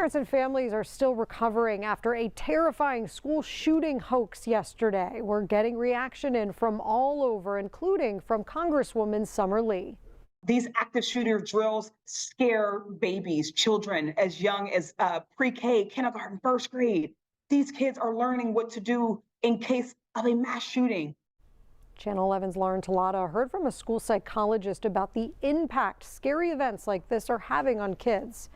Parents and families are still recovering after a terrifying school shooting hoax yesterday. We're getting reaction in from all over, including from Congresswoman Summer Lee. These active shooter drills scare babies, children as young as pre-K, kindergarten, first grade. These kids are learning what to do in case of a mass shooting. Channel 11's Lauren Tallada heard from a school psychologist about the impact scary events like this are having on kids.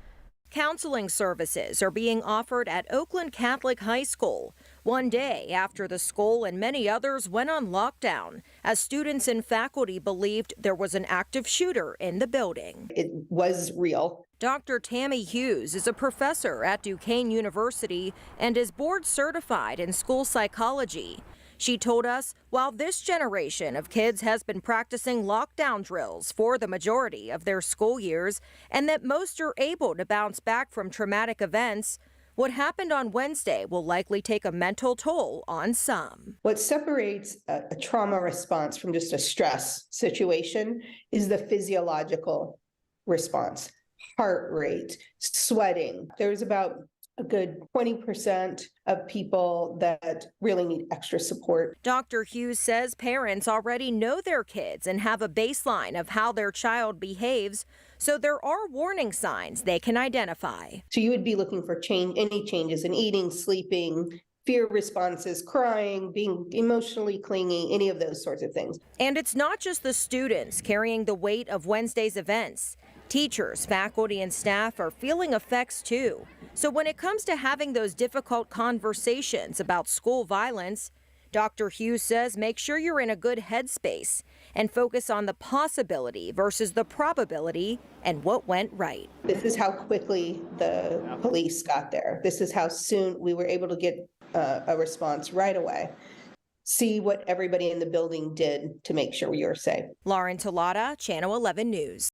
Counseling services are being offered at Oakland Catholic High School, one day after the school and many others went on lockdown, as students and faculty believed there was an active shooter in the building. It was real. Dr. Tammy Hughes is a professor at Duquesne University and is board certified in school psychology. She told us while this generation of kids has been practicing lockdown drills for the majority of their school years and that most are able to bounce back from traumatic events, what happened on Wednesday will likely take a mental toll on some. What separates a trauma response from just a stress situation is the physiological response. Heart rate, sweating. There's about a good 20% of people that really need extra support. Dr. Hughes says parents already know their kids and have a baseline of how their child behaves, so there are warning signs they can identify. So you would be looking for any changes in eating, sleeping, fear responses, crying, being emotionally clingy, any of those sorts of things. And it's not just the students carrying the weight of Wednesday's events. Teachers, faculty, and staff are feeling effects too. So when it comes to having those difficult conversations about school violence, Dr. Hughes says make sure you're in a good headspace and focus on the possibility versus the probability and what went right. This is how quickly the police got there. This is how soon we were able to get a response right away. See what everybody in the building did to make sure we were safe. Lauren Tallada, Channel 11 News.